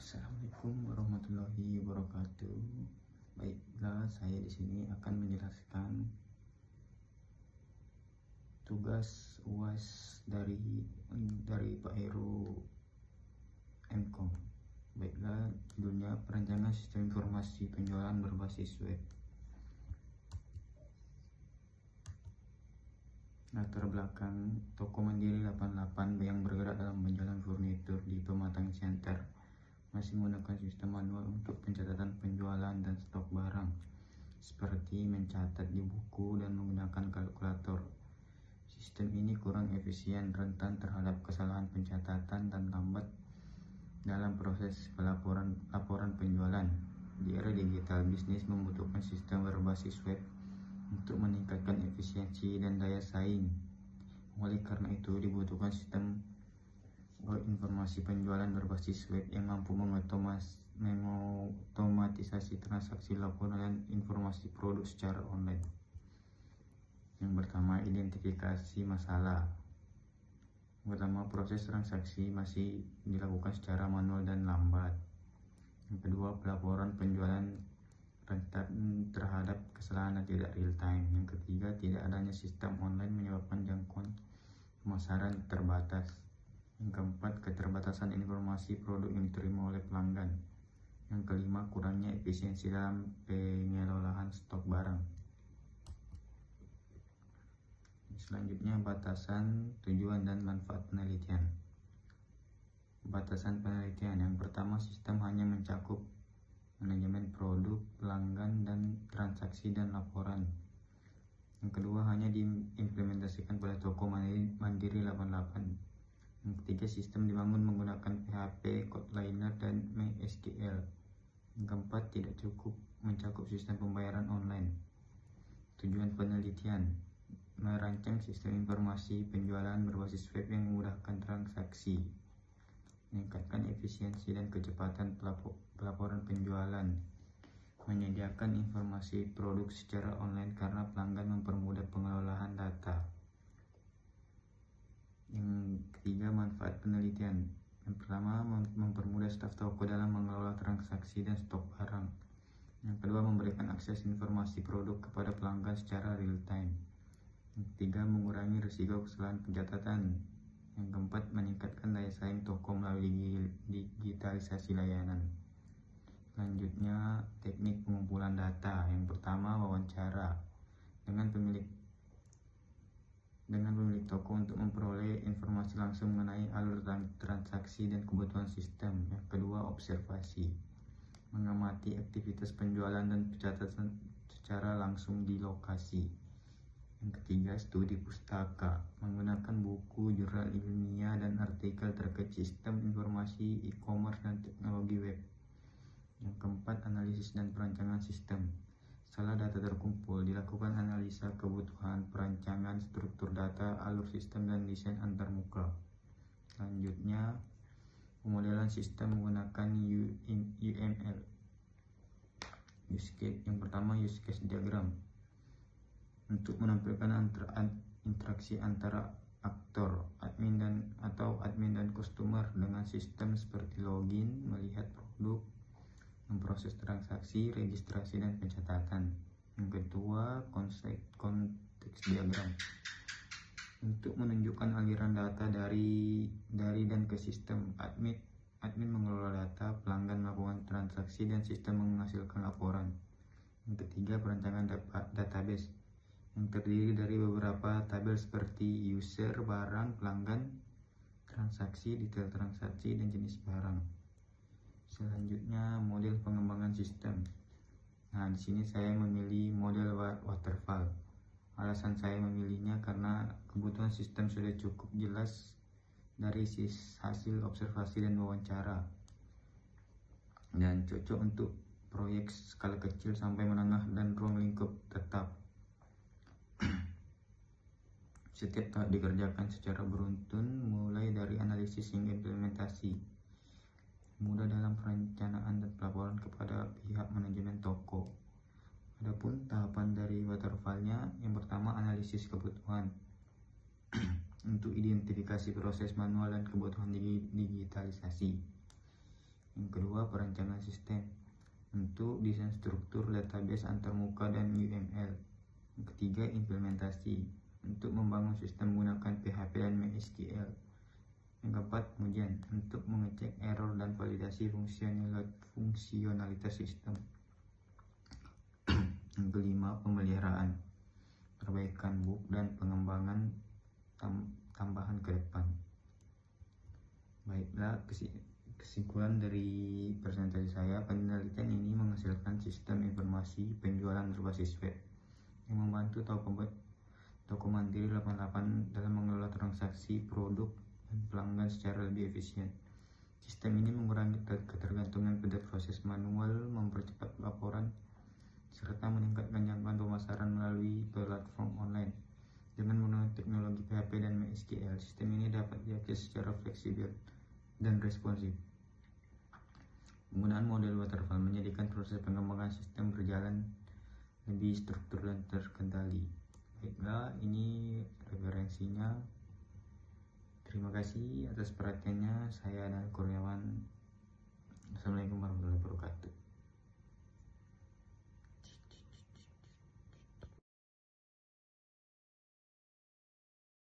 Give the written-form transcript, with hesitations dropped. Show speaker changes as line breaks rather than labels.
Assalamualaikum warahmatullahi wabarakatuh. Baiklah, saya di sini akan menjelaskan tugas UAS dari Pak Heru Mkom. Baiklah, judulnya perancangan sistem informasi penjualan berbasis web. Latar belakang: toko Mandiri 88 yang bergerak dalam penjualan furnitur di Pematang Siantar masih menggunakan sistem manual untuk pencatatan penjualan dan stok barang, seperti mencatat di buku dan menggunakan kalkulator. Sistem ini kurang efisien, rentan terhadap kesalahan pencatatan, dan lambat dalam proses laporan penjualan. Di era digital, bisnis membutuhkan sistem berbasis web untuk meningkatkan efisiensi dan daya saing. Oleh karena itu, dibutuhkan sistem informasi penjualan berbasis web yang mampu mengotomatisasi transaksi laporan dan informasi produk secara online. Yang pertama, identifikasi masalah. Pertama, proses transaksi masih dilakukan secara manual dan lambat. Yang kedua, pelaporan penjualan rentan terhadap kesalahan dan tidak real time. Yang ketiga, tidak adanya sistem online menyebabkan jangkauan pemasaran terbatas. Yang keempat, keterbatasan informasi produk yang diterima oleh pelanggan. Yang kelima, kurangnya efisiensi dalam pengelolaan stok barang. Selanjutnya, batasan, tujuan, dan manfaat penelitian. Batasan penelitian: yang pertama, sistem hanya mencakup manajemen produk, pelanggan, dan transaksi dan laporan. Yang kedua, hanya diimplementasikan pada toko Mandiri 88. Yang ketiga, sistem dibangun menggunakan PHP, Kotliner, dan MySQL. Yang keempat, tidak cukup mencakup sistem pembayaran online. Tujuan penelitian: merancang sistem informasi penjualan berbasis web yang memudahkan transaksi, meningkatkan efisiensi dan kecepatan pelaporan penjualan, menyediakan informasi produk secara online karena pelanggan mempermudah pengelolaan data. Yang ketiga, manfaat penelitian. Yang pertama, mempermudah staf toko dalam mengelola transaksi dan stok barang. Yang kedua, memberikan akses informasi produk kepada pelanggan secara real time. Yang ketiga, mengurangi risiko kesalahan pencatatan. Yang keempat, meningkatkan daya saing toko melalui digitalisasi layanan. Selanjutnya, teknik pengumpulan data. Yang pertama, wawancara dengan pemilik toko untuk memperoleh informasi langsung mengenai alur transaksi dan kebutuhan sistem. Yang kedua, observasi, mengamati aktivitas penjualan dan pencatatan secara langsung di lokasi. Yang ketiga, studi pustaka, menggunakan buku, jurnal ilmiah, dan artikel terkait sistem informasi e-commerce dan teknologi web. Yang keempat, analisis dan perancangan sistem. Setelah data terkumpul, dilakukan analisa kebutuhan, perancangan, struktur data, alur sistem, dan desain antarmuka. Selanjutnya, pemodelan sistem menggunakan UML. Use case. Yang pertama, use case diagram, untuk menampilkan interaksi antara aktor, admin dan customer dengan sistem seperti login, melihat produk, memproses transaksi, registrasi, dan pencatatan. Yang kedua, konteks diagram, untuk menunjukkan aliran data dari dan ke sistem. Admin mengelola data, pelanggan melakukan transaksi, dan sistem menghasilkan laporan. Yang ketiga, perancangan database, yang terdiri dari beberapa tabel seperti user, barang, pelanggan, transaksi, detail transaksi, dan jenis barang. Selanjutnya, model pengembangan sistem. Nah, di sini saya memilih model waterfall. Alasan saya memilihnya karena kebutuhan sistem sudah cukup jelas dari hasil observasi dan wawancara, dan cocok untuk proyek skala kecil sampai menengah dan ruang lingkup tetap. Setiap tahap dikerjakan secara beruntun, mulai dari analisis hingga implementasi. Mudah dalam perencanaan dan pelaporan kepada pihak manajemen toko. Adapun tahapan dari waterfallnya, yang pertama, analisis kebutuhan untuk identifikasi proses manual dan kebutuhan digitalisasi. Yang kedua, perencanaan sistem untuk desain struktur database antarmuka dan UML. Yang ketiga, implementasi untuk membangun sistem menggunakan PHP dan MySQL. Yang keempat, pengujian untuk mengecek error dan validasi fungsionalitas sistem. Yang kelima, pemeliharaan, perbaikan bug dan pengembangan tambahan ke depan. Baiklah, kesimpulan dari presentasi saya, penelitian ini menghasilkan sistem informasi penjualan berbasis web yang membantu toko mandiri 88 dalam mengelola transaksi produk dan pelanggan secara lebih efisien. Sistem ini mengurangi ketergantungan pada proses manual, mempercepat laporan, serta meningkatkan jangkauan pemasaran melalui platform online. Dengan menggunakan teknologi PHP dan MySQL, sistem ini dapat diakses secara fleksibel dan responsif. Penggunaan model waterfall menjadikan proses pengembangan sistem berjalan lebih struktur dan terkendali. Baiklah, ini referensinya. Terima kasih atas perhatiannya. Saya Anand Kurniawan. Assalamualaikum warahmatullahi wabarakatuh.